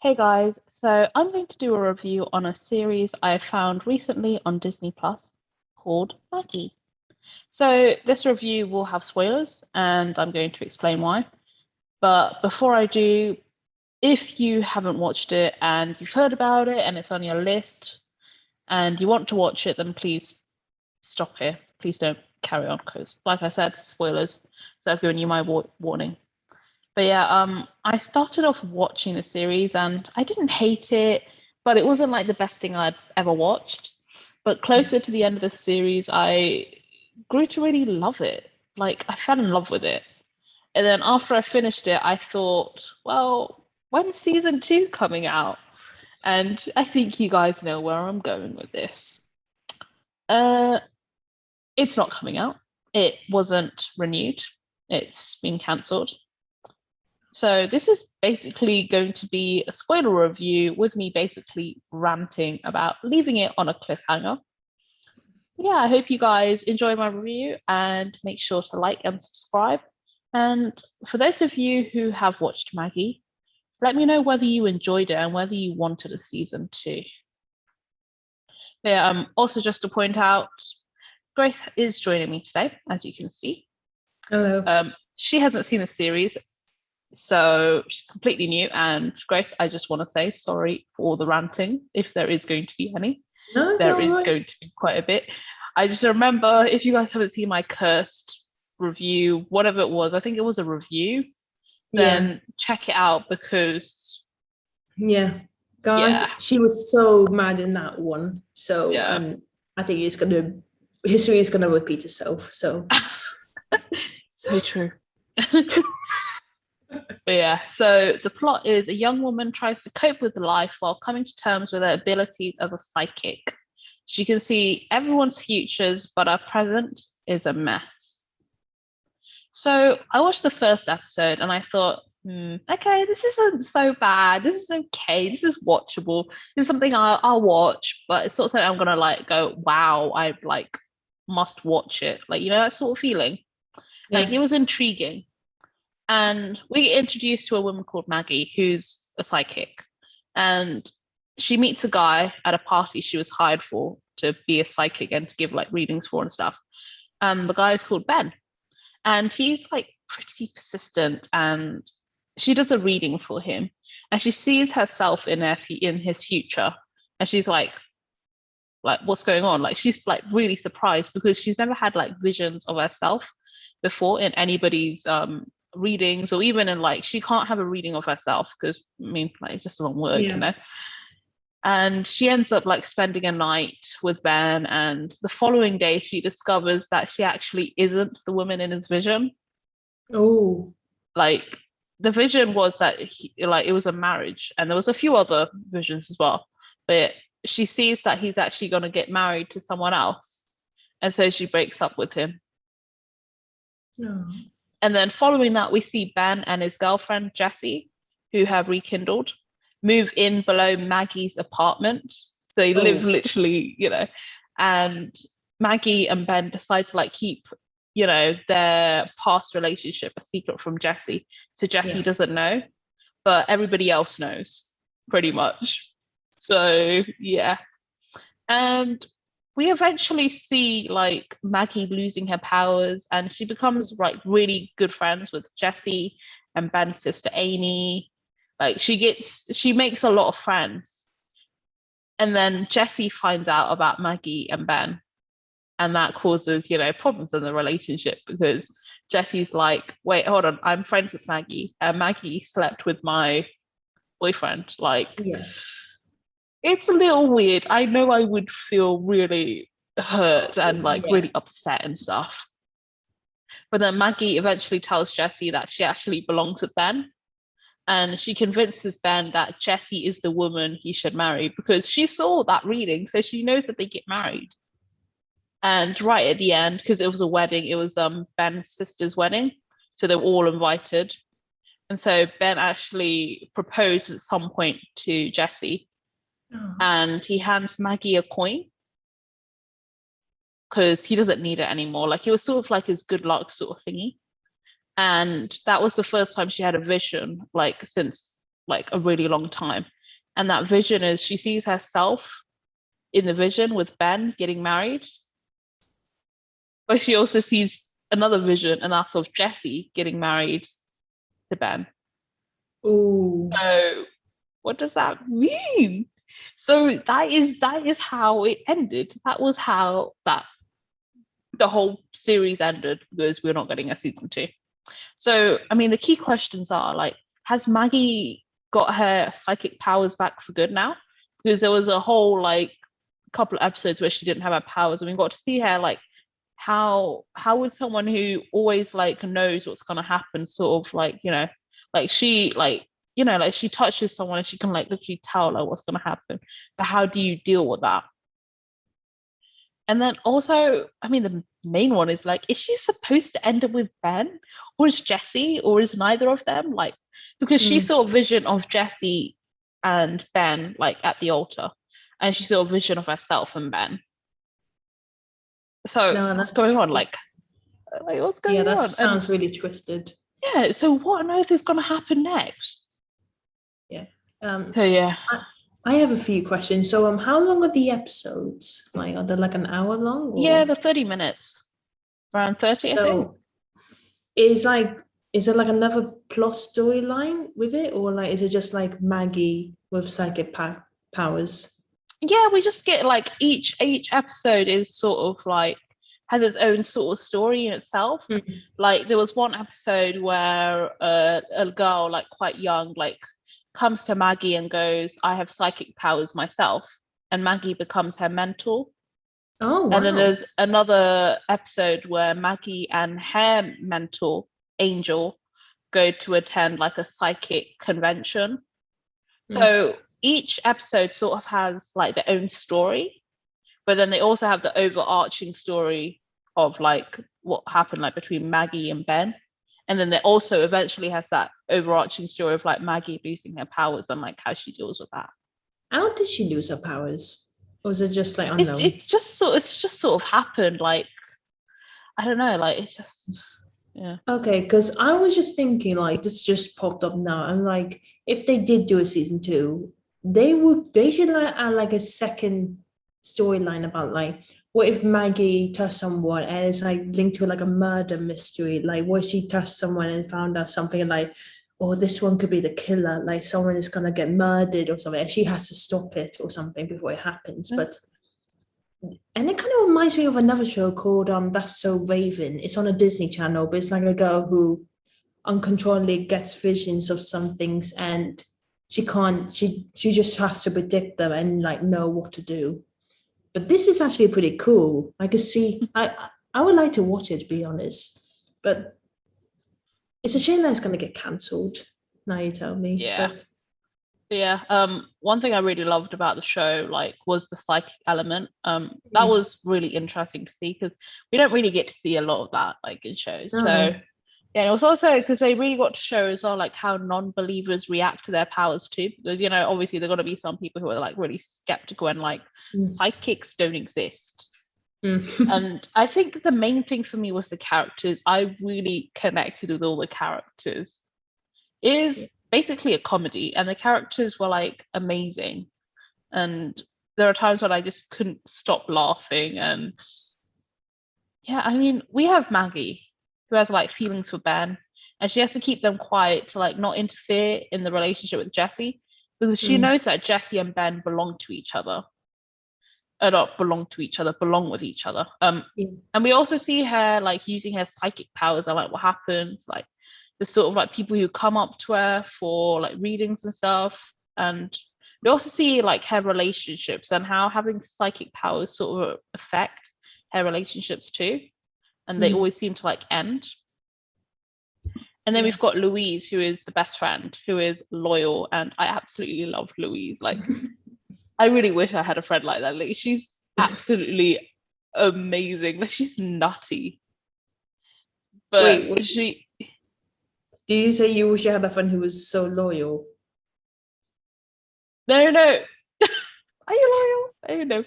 Hey guys, so I'm going to do a review on a series I found recently on Disney Plus called Maggie. So this review will have spoilers and I'm going to explain why. But before I do, if you haven't watched it and you've heard about it and it's on your list and you want to watch it, then please stop here. Please don't carry on because, like I said, spoilers. So I've given you my warning. But yeah, I started off watching the series and I didn't hate it, but it wasn't like the best thing I'd ever watched. But closer to the end of the series, I grew to really love it. Like I fell in love with it. And then after I finished it, I thought, well, when's season two coming out? And I think you guys know where I'm going with this. Uh, it's not coming out. It wasn't renewed. It's been cancelled. So this is basically going to be a spoiler review with me basically ranting about leaving it on a cliffhanger. Yeah, I hope you guys enjoy my review and make sure to like and subscribe. And for those of you who have watched Maggie, let me know whether you enjoyed it and whether you wanted a season two. Yeah, also just to point out, Grace is joining me today, as you can see. Hello. She hasn't seen the series, so she's completely new. And Grace, I just want to say sorry for all the ranting, if there is going to be any. No, There don't is worry. going to be quite a bit. I just remember if you guys haven't seen my cursed review, whatever it was, I think it was a review, Yeah, then check it out because yeah. Guys, yeah, she was so mad in that one. So yeah. I think history is gonna repeat itself. So So true. But yeah, so the plot is a young woman tries to cope with life while coming to terms with her abilities as a psychic. She can see everyone's futures, but her present is a mess. So I watched the first episode and I thought, okay, this isn't so bad. This is okay. This is watchable. This is something I'll watch, but it's not something I'm gonna like go, wow, I like must watch it. Like, you know, that sort of feeling. Like it yeah. was intriguing. And we get introduced to a woman called Maggie, who's a psychic. And she meets a guy at a party she was hired for to be a psychic and to give like readings for and stuff. And the guy is called Ben. And he's like pretty persistent and she does a reading for him. And she sees herself in his future. And she's like, what's going on? Like she's like really surprised because she's never had like visions of herself before in anybody's readings or even in like she can't have a reading of herself because I mean like it just doesn't work, you Yeah. know. And she ends up like spending a night with Ben, and the following day she discovers that she actually isn't the woman in his vision. Oh, Like the vision was that like it was a marriage, and there was a few other visions as well, but she sees that he's actually going to get married to someone else, and so she breaks up with him. no. And then following that, we see Ben and his girlfriend Jessie, who have rekindled, move in below Maggie's apartment. So they live Oh, literally, you know, and Maggie and Ben decide to like keep, you know, their past relationship a secret from Jessie. So Jessie yeah. doesn't know, but everybody else knows pretty much. So yeah. And we eventually see like Maggie losing her powers and she becomes like really good friends with Jessie and Ben's sister Amy. Like she makes a lot of friends. And then Jessie finds out about Maggie and Ben, and that causes, you know, problems in the relationship because Jessie's like, wait, hold on, I'm friends with Maggie, and Maggie slept with my boyfriend. Like, Yeah. it's a little weird. I know I would feel really hurt and like Yeah. really upset and stuff. But then Maggie eventually tells Jessie that she actually belongs with Ben. And she convinces Ben that Jessie is the woman he should marry because she saw that reading. So she knows that they get married. And right at the end, because it was a wedding, it was Ben's sister's wedding. So they were all invited. And so Ben actually proposed at some point to Jessie Oh, and he hands Maggie a coin because he doesn't need it anymore. Like it was sort of like his good luck sort of thingy. And that was the first time she had a vision, like since like a really long time. And that vision is she sees herself in the vision with Ben getting married, but she also sees another vision, and that's of Jesse getting married to Ben. Oh, So what does that mean? So that is how it ended. That was how that the whole series ended because we're not getting a season 2. So I mean the key questions are like, has Maggie got her psychic powers back for good now? Because there was a whole like couple of episodes where she didn't have her powers, and we got to see her like how would someone who always like knows what's gonna happen sort of like, like she like like she touches someone and she can like literally tell like what's gonna happen. But how do you deal with that? And then also, I mean, the main one is like, is she supposed to end up with Ben, or is Jesse, or is neither of them? Like, because she mm. saw a vision of Jesse and Ben like at the altar, and she saw a vision of herself and Ben. So No, what's that's going on? Like what's yeah, going that on? And sounds really twisted. yeah, so what on earth is going to happen next? Yeah. So yeah, I, I have a few questions. So, how long are the episodes? Like, are they like an hour long yeah, or the 30 minutes, around 30, I think. so? Is like, is there like another plot storyline with it, or like, is it just like Maggie with powers? Yeah, we just get like each episode is sort of like has its own sort of story in itself. Mm. Like there was one episode where a girl like quite young like comes to Maggie and goes, "I have psychic powers myself," and Maggie becomes her mentor. Oh And then wow. there's another episode where Maggie and her mentor, Angel, go to attend like a psychic convention. Mm. So each episode sort of has like their own story, but then they also have the overarching story of like what happened like between Maggie and Ben. And then there also eventually has that overarching story of like Maggie losing her powers and like how she deals with that. How did she lose her powers? Or was it just like It unknown? it just sort it's just sort of happened like I don't know like it's just yeah. Okay, because I was just thinking, like, this just popped up now. I'm like, if they did do a season two, they should like add like a second storyline about like, what if Maggie touched someone and it's like linked to like a murder mystery? Like, what if she touched someone and found out something like, oh, this one could be the killer, like someone is gonna get murdered or something, and she has to stop it or something before it happens. Yeah. But and it kind of reminds me of another show called That's So Raven. It's on a Disney Channel, but it's like a girl who uncontrollably gets visions of some things and she can't she just has to predict them and like know what to do. But this is actually pretty cool. I could see I would like to watch it to be honest. But it's a shame that it's gonna get cancelled. Now you tell me. Yeah. But Yeah. One thing I really loved about the show, like, was the psychic element. That mm, was really interesting to see because we don't really get to see a lot of that, like, in shows. So no. yeah, it was also because they really got to show as well, like, how non-believers react to their powers too. Because obviously there are going to be some people who are like really skeptical and like Mm, psychics don't exist. mm. And I think the main thing for me was the characters. I really connected with all the characters. It is basically a comedy, and the characters were like amazing. And there are times when I just couldn't stop laughing. And yeah, I mean, we have Maggie who has like feelings for Ben, and she has to keep them quiet to like not interfere in the relationship with Jesse because she Mm, knows that Jesse and Ben belong to each other. Not belong to each other, belong with each other. yeah. And we also see her like using her psychic powers and like what happens, like the sort of like people who come up to her for like readings and stuff. And we also see like her relationships and how having psychic powers sort of affect her relationships too. And they Mm, always seem to like end. And then yeah. we've got Louise, who is the best friend, who is loyal, and I absolutely love Louise. Like, I really wish I had a friend like that. Like, she's absolutely amazing. Like, she's nutty, but Wait, she. do you say you wish you had a friend who was so loyal? No, no. Are you loyal? I don't know.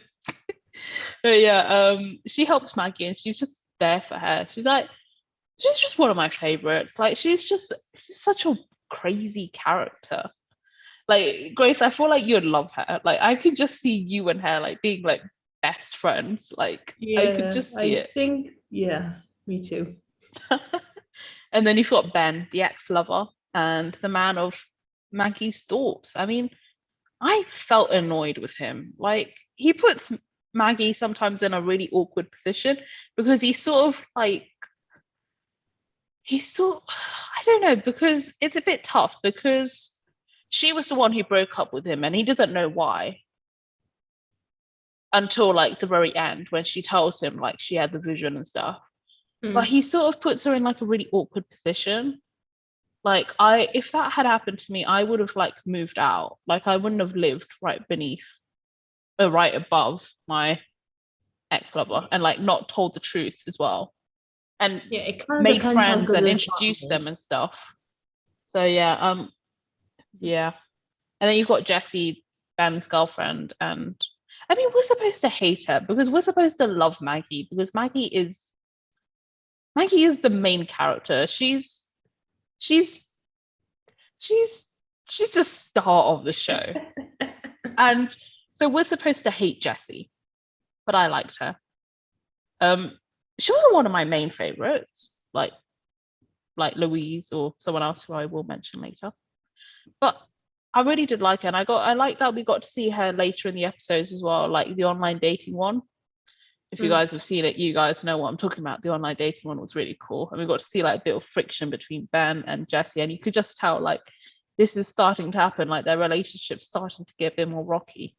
But yeah, she helps Maggie, and she's just there for her. She's just one of my favorites. Like, she's such a crazy character. Like Grace, I feel like you'd love her. Like I could just see you and her like being like best friends. Like I could Yeah, just see I it. think, yeah, me too. And then you've got Ben, the ex-lover, and the man of Maggie's thoughts. I mean, I felt annoyed with him. Like he puts Maggie sometimes in a really awkward position because I don't know, because it's a bit tough because she was the one who broke up with him and he doesn't know why until like the very end when she tells him like she had the vision and stuff. But Mm. he sort of puts her in like a really awkward position. Like if that had happened to me, I would have like moved out. Like I wouldn't have lived right beneath or right above my ex-lover and like not told the truth as well. And Yeah, it kind of made depends how friends good and the partner introduced them and is. stuff. So yeah, yeah. And then you've got Jessie, Ben's girlfriend, and I mean we're supposed to hate her because we're supposed to love Maggie because Maggie is the main character. She's she's she's the star of the show. And so we're supposed to hate Jessie, but I liked her. She wasn't one of my main favorites, like Louise or someone else who I will mention later. But I really did like her, and I like that we got to see her later in the episodes as well, like the online dating one. If you Mm. guys have seen it, you guys know what I'm talking about. The online dating one was really cool, and we got to see like a bit of friction between Ben and Jessie, and you could just tell like this is starting to happen, like their relationship's starting to get a bit more rocky.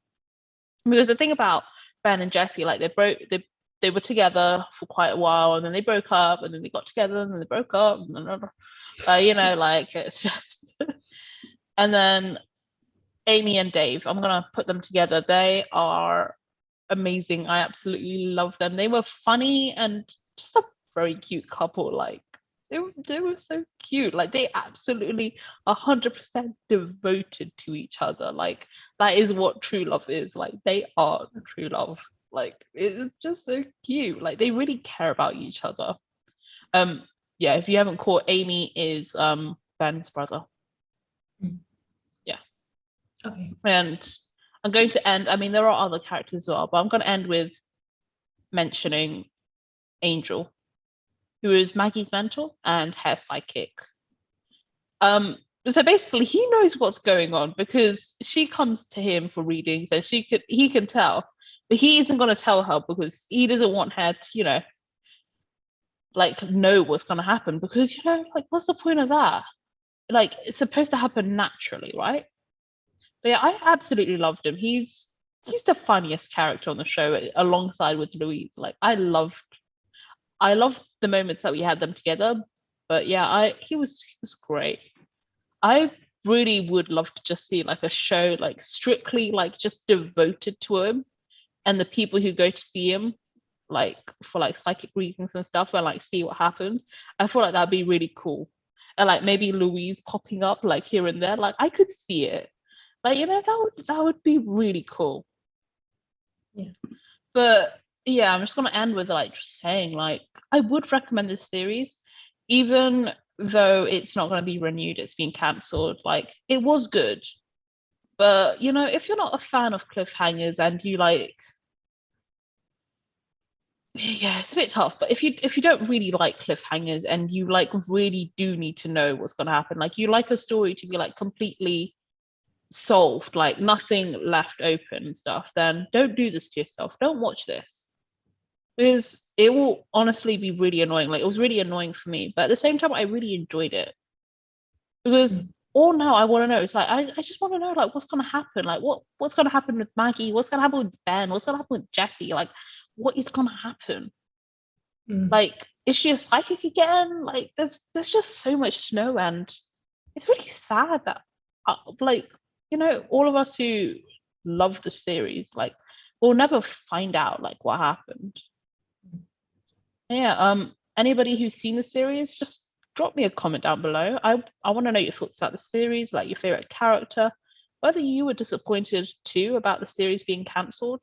Because the thing about Ben and Jessie, like they were together for quite a while, and then they broke up, and then they got together, and then they broke up, and then, like it's just. And then Amy and Dave, I'm gonna put them together. They are amazing. I absolutely love them. They were funny and just a very cute couple. Like they were so cute. Like they absolutely 100% devoted to each other. Like that is what true love is. Like they are true love. Like it's just so cute. Like they really care about each other. Um, yeah. If you haven't caught, Amy is Ben's brother. Mm. Yeah. Okay. And I'm going to end. I mean, there are other characters as well, but I'm going to end with mentioning Angel, who is Maggie's mentor and her psychic. So basically, he knows what's going on because she comes to him for readings, and he can tell, but he isn't going to tell her because he doesn't want her to, like know what's going to happen because like what's the point of that? Like it's supposed to happen naturally, right? But yeah, I absolutely loved him. He's the funniest character on the show alongside with Louise. Like I loved the moments that we had them together. But yeah, he was great. I really would love to just see like a show like strictly like just devoted to him and the people who go to see him like for like psychic readings and stuff and like see what happens. I feel like that'd be really cool. And like maybe Louise popping up like here and there. Like I could see it. Like, that would be really cool. Yeah. But yeah, I'm just gonna end with like just saying like I would recommend this series, even though it's not gonna be renewed, it's been cancelled. Like it was good. But if you're not a fan of cliffhangers and you like yeah, it's a bit tough. But if you don't really like cliffhangers and you like really do need to know what's gonna happen, like you like a story to be like completely solved, like nothing left open and stuff, then don't do this to yourself. Don't watch this. Because it will honestly be really annoying. Like it was really annoying for me. But at the same time, I really enjoyed it. Because Mm. all now I want to know is like I just want to know like what's gonna happen. Like what's gonna happen with Maggie? What's gonna happen with Ben? What's gonna happen with Jesse? Like what is gonna happen? Mm. Like, is she a psychic again? Like there's just so much to know and it's really sad that like all of us who love the series like we'll never find out like what happened. Yeah, anybody who's seen the series, just drop me a comment down below. I want to know your thoughts about the series, like your favorite character, whether you were disappointed too about the series being cancelled.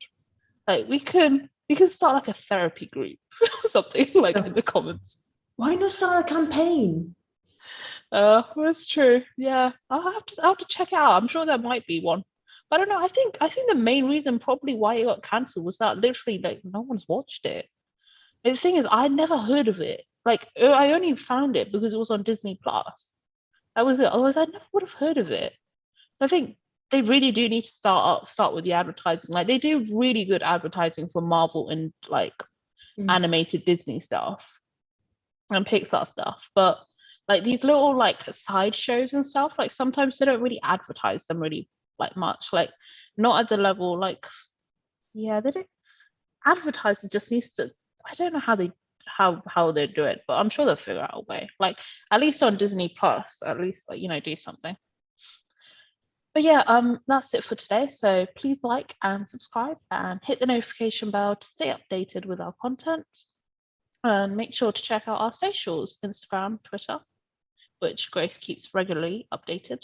Like we can start like a therapy group or something like in Yeah. the comments. Why not start a campaign? That's true. Yeah, I'll have to check it out. I'm sure there might be one. But I don't know. I think the main reason probably why it got cancelled was that literally like no one's watched it. And the thing is, I never heard of it. Like I only found it because it was on Disney Plus. That was it. Otherwise, I never would have heard of it. So I think they really do need to start with the advertising. Like they do really good advertising for Marvel and like Mm. animated Disney stuff and Pixar stuff. But like these little like side shows and stuff, like sometimes they don't really advertise them really like much. Like not at the level like yeah, they don't advertise it just needs to I don't know how they do it, but I'm sure they'll figure out a way. Like at least on Disney Plus, at least like, do something. But yeah, that's it for today. So please like and subscribe and hit the notification bell to stay updated with our content. And make sure to check out our socials, Instagram, Twitter, which Grace keeps regularly updated,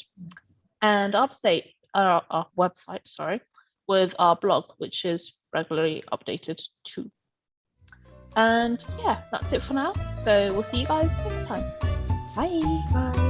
and our website, sorry, with our blog, which is regularly updated too. And yeah, that's it for now. So we'll see you guys next time. Bye. Bye.